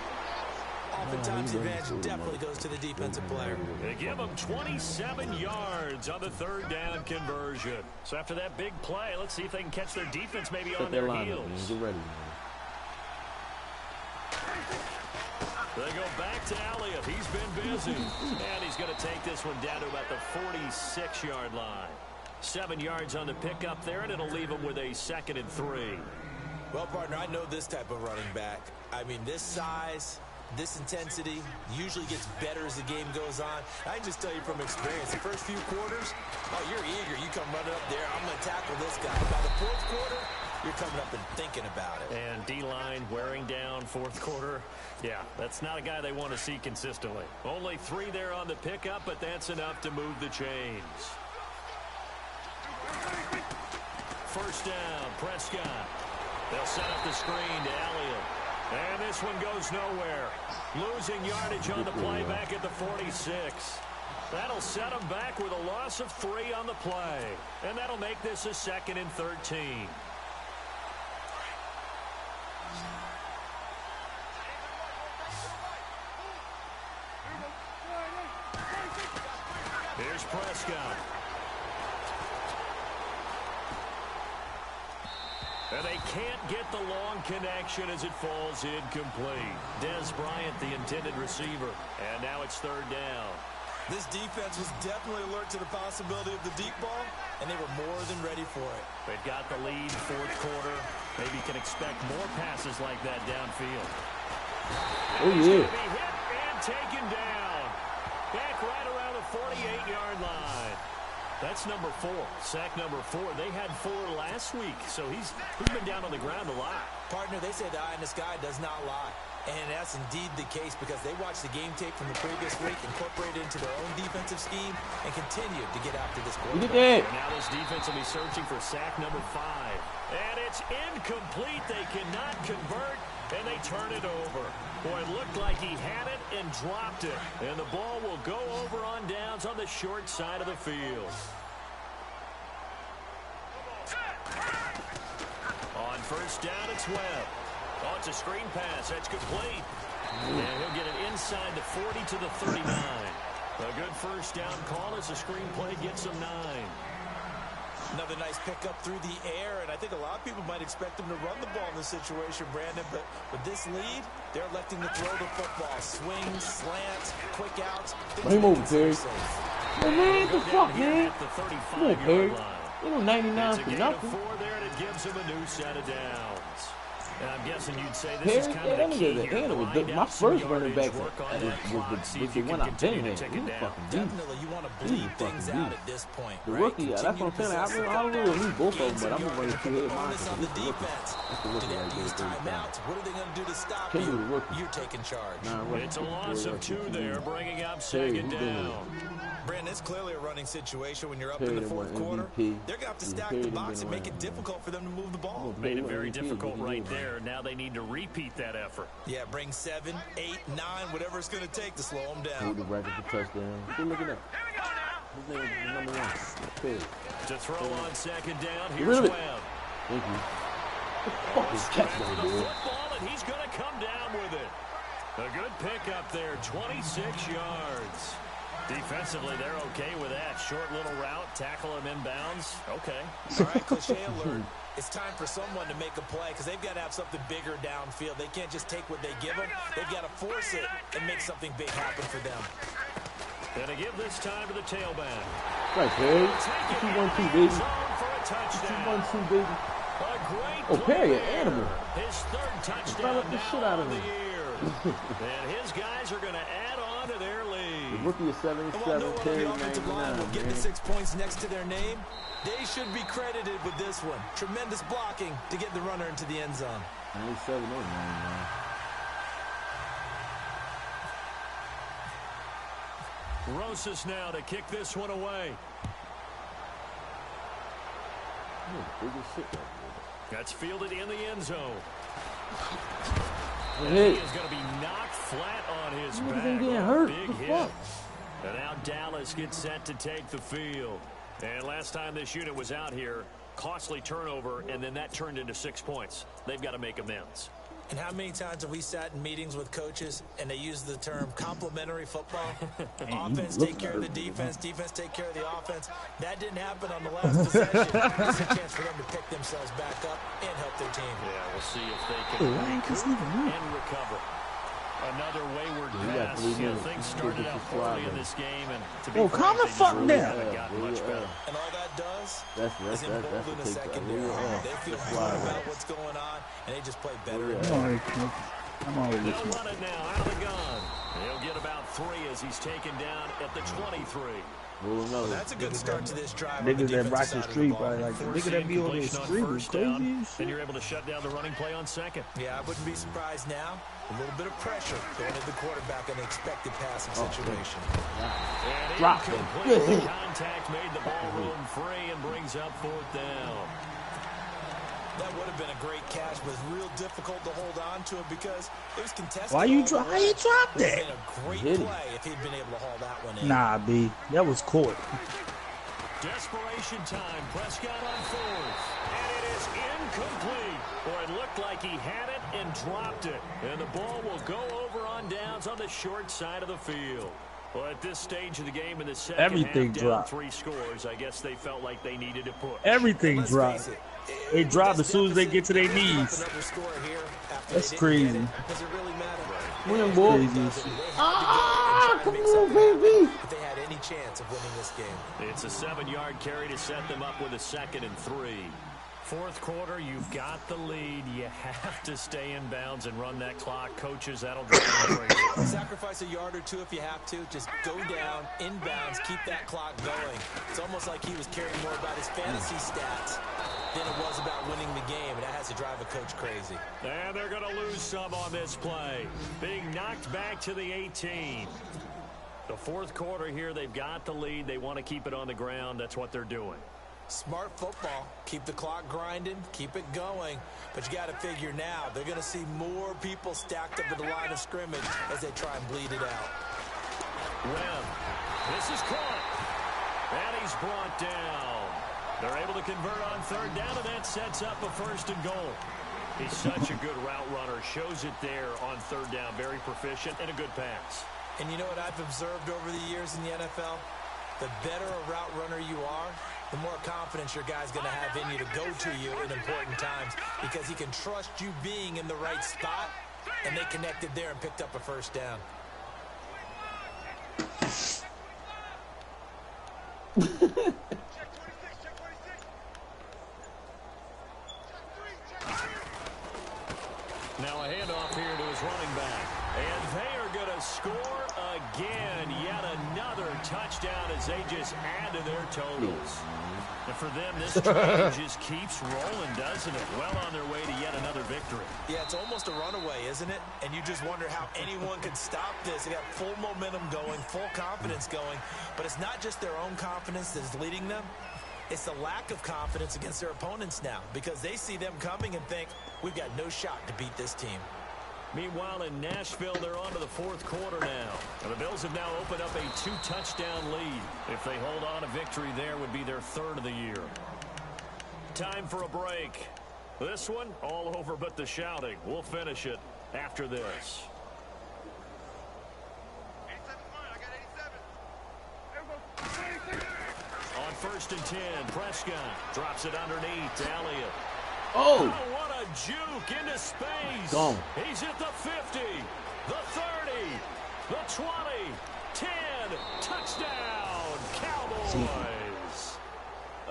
Oftentimes, the advantage definitely goes to the defensive player. They give him 27 yards on the 3rd down conversion. So after that big play, let's see if they can catch their defense maybe on their heels. Get ready, man. They go back to Elliott. He's been busy. And he's going to take this one down to about the 46-yard line. 7 yards on the pickup there, and it'll leave him with a 2nd and 3. Well, partner, I know this type of running back. I mean, this size, this intensity usually gets better as the game goes on. I can just tell you from experience, the first few quarters, oh, you're eager. You come running up there, I'm going to tackle this guy. By the 4th quarter, you're coming up and thinking about it. And D-line wearing down 4th quarter. Yeah, that's not a guy they want to see consistently. Only 3 there on the pickup, but that's enough to move the chains. First down, Prescott. They'll set up the screen to Elliott. And this one goes nowhere. Losing yardage on the play back at the 46. That'll set them back with a loss of 3 on the play. And that'll make this a 2nd and 13. Here's Prescott. And they can't get the long connection as it falls incomplete. Des Bryant, the intended receiver. And now it's 3rd down. This defense was definitely alert to the possibility of the deep ball, and they were more than ready for it. They've got the lead 4th quarter. Maybe you can expect more passes like that downfield. Oh, yeah. He's going to be hit and taken down. Back right around the 48-yard line. That's number 4, sack number 4. They had 4 last week, so he's been down on the ground a lot. Partner, they say the eye in the sky does not lie. And that's indeed the case because they watched the game tape from the previous week, incorporated into their own defensive scheme, and continued to get after this quarterback. And now this defense will be searching for sack number 5. And it's incomplete. They cannot convert, and they turn it over. Boy, it looked like he had it and dropped it. And the ball will go over on downs on the short side of the field. On first down, it's Webb. Oh, it's a screen pass. That's complete. And he'll get it inside the 40 to the 39. A good first down call as the screen play gets him 9. Another nice pickup through the air, and I think a lot of people might expect him to run the ball in this situation, Brandon, but with this lead, they're electing to throw the football. Swings, slants, quick outs. Bring him over, Perry. Oh, man, what the fuck, man? Come on, Perry. You know 99 for nothing. 4 there, and it gives him a new set of downs. And I'm guessing you'd say this is kind of the key here. My first running back was the one I've been had. Definitely, you want to bleed things out at this point. The rookie, that's what I'm saying. I don't really need both of them, but I'm going to run 2 head monsters. On the defense. Do they use timeouts? What are they going to do to stop you? You're taking charge. It's a loss of 2 there, bringing up 2nd down. Brandon, it's clearly a running situation when you're up in the 4th quarter. They're going to have to stack the box and make it difficult for them to move the ball. Made it very difficult right there. Now they need to repeat that effort. Yeah, bring 7, 8, 9, whatever it's going to take to slow them down. Hold the record for touchdown. Good looking up. His name is number 1. To throw on 2nd down, here's Webb. Thank you. What the fuck is catch that, dude? And he's going to come down with it. A good pickup there, 26 yards. Defensively, they're okay with that. Short little route, tackle him inbounds. Okay. All right, cliche alert. It's time for someone to make a play because they've got to have something bigger downfield. They can't just take what they give them. They've got to force it and make something big happen for them. Gonna give this time to the tailback. Right, Perry. 2-1-2, baby. 2-1-2, baby. Oh, Perry, an animal. His third touchdown the shit out of him. And his guys are going to add on to their lead. The rookie is 77, Perry 99, will get the 6 points next to their name. They should be credited with this one. Tremendous blocking to get the runner into the end zone. 97 or 99. Rosas now to kick this one away. That's fielded in the end zone. And he is going to be knocked flat on his back. Big hit. And now Dallas gets set to take the field. And last time this unit was out here, costly turnover, and then that turned into 6 points. They've got to make amends. And how many times have we sat in meetings with coaches and they use the term complementary football? Offense take care of the defense, defense take care of the offense. That didn't happen on the last possession. It's a chance for them to pick themselves back up and help their team. Yeah, we'll see if they can recoup and recover. Another wayward pass. Things started out poorly in this game, and to be calm the fuck down. Gotten much better. And all that does that's is embolden the secondary. They feel good about what's going on, and they just play better. I'm already They'll run it now out of the gun. He'll get about 3 as he's taken down at the 23. Well, that's a good start to this drive. Niggas that rock the street, probably like the nigga that be on the street is crazy. And you're able to shut down the running play on second. Yeah, I wouldn't be surprised now. A little bit of pressure going at the quarterback in the expected passing situation. And incomplete. Contact made the ball room free and brings up 4th down. That would have been a great catch, but it's real difficult to hold on to it because it was contested. Why you drop that? It would have been a great play if he'd been able to haul that one in. Nah, B. That was caught. Desperation time. Prescott on 4th. And it is incomplete. Or it looked like he had it and dropped it. And the ball will go over on downs on the short side of the field. Well, at this stage of the game in the second everything half, dropped. Down 3 scores, I guess they felt like they needed to push. Everything dropped. They drop as soon as they get to their knees. That's crazy. Win, boy. Come on, baby. If they had any chance of winning this game. It's a 7-yard carry to set them up with a 2nd and 3. 4th quarter, you've got the lead. You have to stay in bounds and run that clock. Coaches, that'll drive them crazy. Sacrifice a yard or 2 if you have to. Just go down, in bounds, keep that clock going. It's almost like he was caring more about his fantasy stats than it was about winning the game, and that has to drive a coach crazy. And they're going to lose some on this play. Being knocked back to the 18. The 4th quarter here, they've got the lead. They want to keep it on the ground. That's what they're doing. Smart football. Keep the clock grinding, keep it going. But you got to figure now, they're going to see more people stacked up at the line of scrimmage as they try and bleed it out. Webb. This is caught. And he's brought down. They're able to convert on 3rd down, and that sets up a 1st and goal. He's such a good route runner. Shows it there on 3rd down. Very proficient and a good pass. And you know what I've observed over the years in the NFL? The better a route runner you are, the more confidence your guy's going to have in you to go to you in important times because he can trust you being in the right spot, and they connected there and picked up a 1st down. Now a handoff here to his running back. And they are going to score again. Yet another touchdown as they just add to their totals. And for them, this train just keeps rolling, doesn't it? Well on their way to yet another victory. Yeah, it's almost a runaway, isn't it? And you just wonder how anyone could stop this. They got full momentum going, full confidence going. But it's not just their own confidence that is leading them. It's the lack of confidence against their opponents now because they see them coming and think, we've got no shot to beat this team. Meanwhile, in Nashville, they're on to the 4th quarter now. And the Bills have now opened up a 2-touchdown lead. If they hold on, a victory there would be their 3rd of the year. Time for a break. This one, all over but the shouting. We'll finish it after this. 1st and 10. Prescott drops it underneath to Elliott. Oh, What a juke into space. Gone. He's at the 50, the 30, the 20, 10. Touchdown, Cowboys.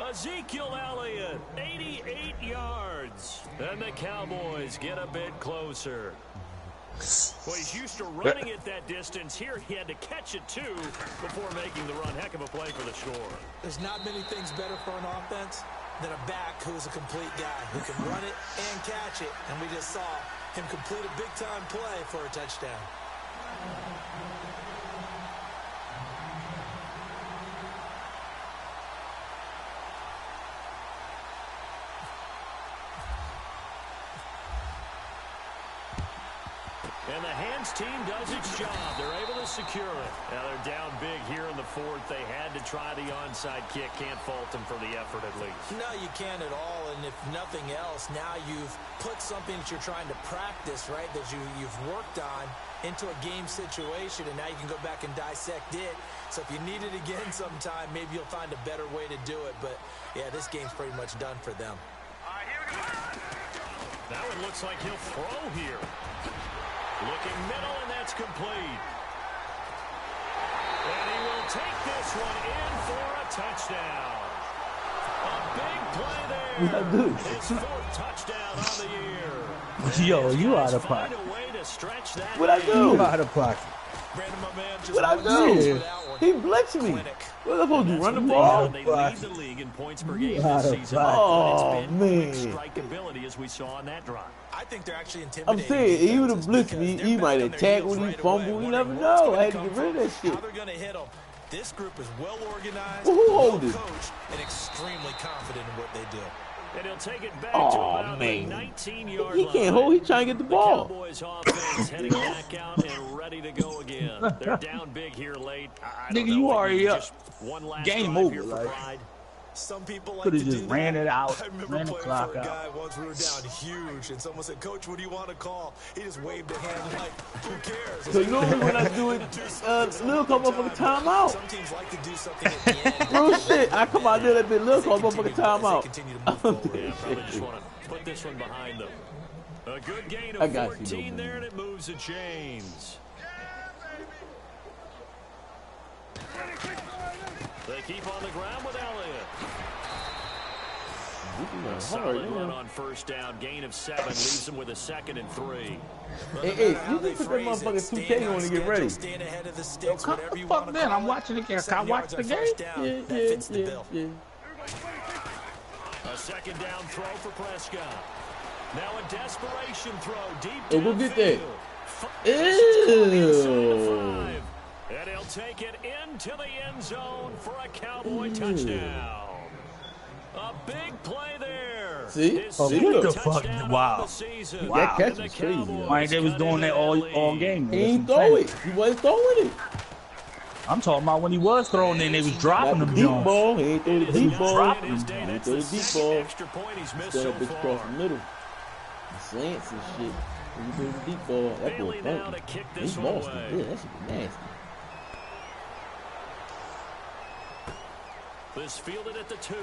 Ezekiel Elliott, 88 yards. And the Cowboys get a bit closer. Well, he's used to running it that distance. Here he had to catch it, too, before making the run. Heck of a play for the score. There's not many things better for an offense than a back who's a complete guy who can run it and catch it. And we just saw him complete a big-time play for a touchdown. And the hands team does its job. They're able to secure it. Now they're down big here in the 4th. They had to try the onside kick. Can't fault them for the effort at least. No, you can't at all. And if nothing else, now you've put something that you're trying to practice, right, that you've worked on into a game situation, and now you can go back and dissect it. So if you need it again sometime, maybe you'll find a better way to do it. But, yeah, this game's pretty much done for them. Now it looks like he'll throw here. Looking middle, and that's complete. And he will take this one in for a touchdown. A big play there. His 4th touchdown on the year. Yo, you out of pocket. What I do? You out of pocket. Brandon, my man, just What I do? He blitzed me. What am I supposed to do? Run the ball? They lead the league in points per game this season. Oh, man. Strikeability as we saw on that drive. I think they're actually intimidating. I'm saying, he would have blitzed me. He might have tackled, he fumbled. You never know. I had to get rid of that shit. How they're going to hit him. This group is well organized, Well, who hold it? coached, and extremely confident in what they do. And he'll take it back to about the 19-yard line. He can't hold. He's trying to get the ball. Cowboys offense heading back out and ready to go again. They're down big here late. Nigga, you already up. One last Game drive over, here for like. Pride. Some people like Could to have do just that. ran it out, I remember ran the playing clock for a out. guy once we were down huge, and someone said, "Coach, what do you want to call?" He just waved a hand like, "Who cares?" So you know when I do it, Lil come up for the timeout. Some teams like to do something at the end. Real shit. I come out there that bit. Lil come up for the timeout. Continue to move forward. Yeah, probably just want to put this one behind them. A good gain I of got you, 14 though, there, and it moves the chains. They keep on the ground with Elliott. A solid run on 1st down. Gain of 7 leaves them with a 2nd and 3. Hey, you just put that motherfucking 2K on to get ready. Yo, come the fuck then. I'm watching the game. Can I watch the game? Yeah. A 2nd down throw for Prescott. Now a desperation throw deep Hey, go get that. downfield. Ew. And he'll take it into the end zone for a Cowboy touchdown. A big play there. See? His Oh, second what the fuck? touchdown Wow. of the season. That catch And the was crazy. Cowboys Why ain't they was cut doing into that all lead. game? He ain't throw it. He wasn't throwing it. I'm talking about when he was throwing it, they was dropping Not them the deep Jones. ball. He ain't throw the deep ball. dropping His them. day, He that's threw the the deep second ball. extra point he's missed Stand so up bitch across far. the middle. The slants and shit. When you throw the deep ball, that boy Bailey now to funky. kick He this one lost away. it. Yeah, that shit be nasty. This fielded at the 2.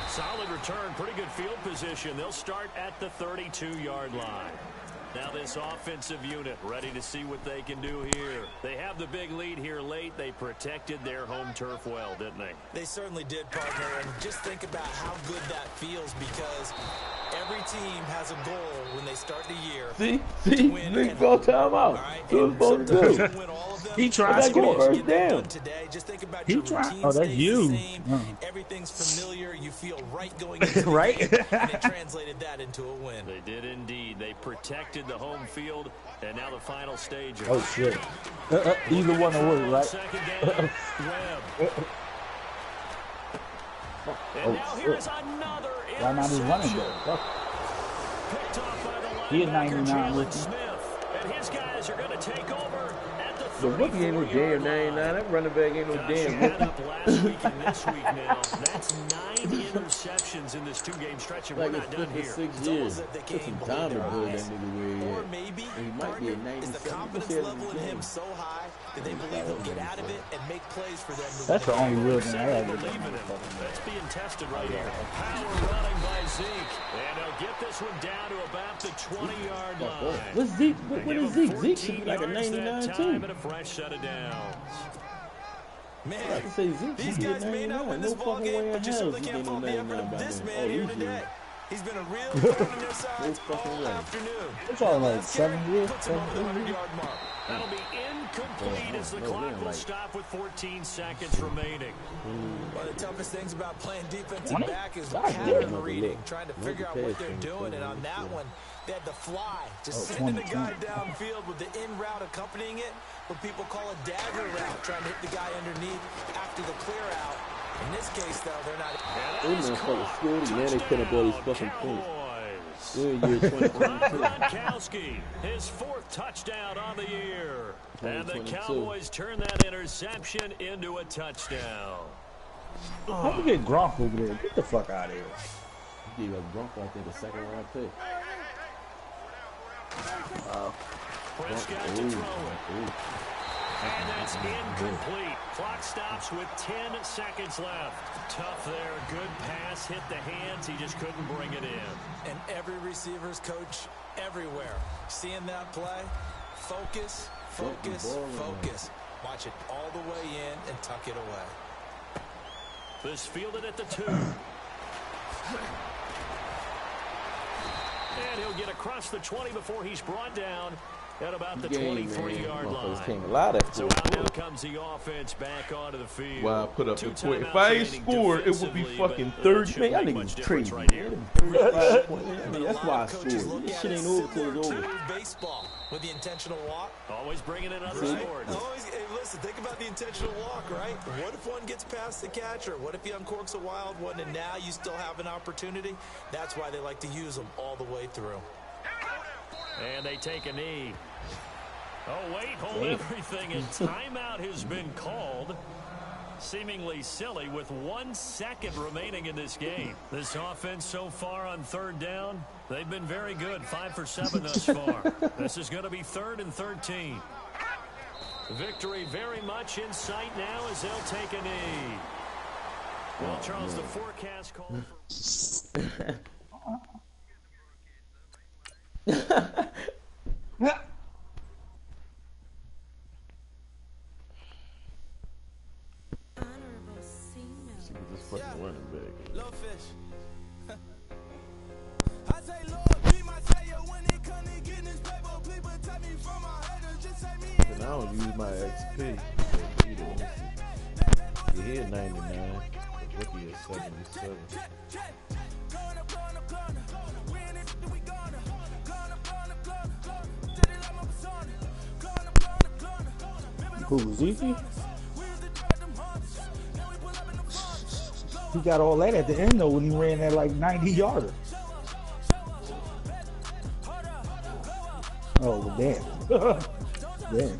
Solid return, pretty good field position. They'll start at the 32-yard line. Now this offensive unit ready to see what they can do here. They have the big lead here late. They protected their home turf well, didn't they? They certainly did, partner, and just think about how good that feels because every team has a goal when they start the year. See? Win Nigga and call win. timeout. All right? What you supposed to Sometimes do? you win all of them. He tried I to got score. first down. Today, just think about He your tried- routine oh, that's stays you. the same. Everything's familiar. You feel right going into the Right? game, and it translated that into a win. They did indeed. They protected the home field, and now the final stage. Oh, shit. Either one will work, right? Second down, Webb. And now here's another Why not his running interception. back? Fuck. Picked off by the He a linebacker, 99 Jalen rookie. Smith. And his guys are going to take over at the The rookie ain't no damn 99. That running back ain't no damn rookie. Last week and this week now. That's 9 interceptions in this 2-game stretch, and we're not done here. 6 years. Took some time to build that nigga where he Or at. maybe He might be at 97. is the confidence level in him so high that they believe he'll get out of it and make plays for them. That's the only real thing I have. That's being tested right here. Power running by Zeke. And he'll get this one down to about the 20-yard line. What's Zeke? What is Zeke? Zeke should be like a 99 too. And a fresh set of downs. Man, say Zeke these guys may not win this ball game, but you certainly can't fault the effort of this man here today. He's been a real thorn in their sides all afternoon. It's all like 7 years. Puts him over the 100-yard mark. That'll be incomplete as the clock will stop with 14 seconds remaining. One of the toughest things about playing defensive back is pattern reading, trying to figure out what they're doing. And on that one, they had the fly, just sending the guy downfield with the in route accompanying it, what people call a dagger route, trying to hit the guy underneath after the clear out. In this case, though, they're not. They put up all these fucking points. Gronkowski, his 4th touchdown on the year. And the Cowboys turn that interception into a touchdown. How you get Gronk over there? Get the fuck out of here. He gave us Gronk, I think, a 2nd-round pick. Prescott to throw it. And that's incomplete. Clock stops with 10 seconds left. Tough there. Good pass. Hit the hands. He just couldn't bring it in. And every receiver's coach everywhere. Seeing that play, focus, focus, focus. Watch it all the way in and tuck it away. This fielded at the 2. And he'll get across the 20 before he's brought down at about the 23-yard line. So now comes the offense back onto the field. Wow, I put up the point. If I ain't scored, it would be fucking 30. Man, y'all niggas crazy. Right here. That's why I scored. This shit ain't over till it's over. Baseball with the intentional walk. Always bringing in other sports. Hey, listen, think about the intentional walk, right? What if one gets past the catcher? What if he uncorks a wild one and now you still have an opportunity? That's why they like to use them all the way through. And they take a knee. Oh, wait, hold everything. And timeout has been called. Seemingly silly with 1 second remaining in this game. This offense so far on 3rd down, they've been very good. 5 for 7 thus far. This is going to be 3rd and 13. Victory very much in sight now as they'll take a knee. Well, Charles, the forecast called for... This fucking running back. Low fish. And I don't use my XP. You hit 99. The rookie is 77. Who, Zeke? He got all that at the end though when he ran that like 90-yarder. Oh, damn. Damn.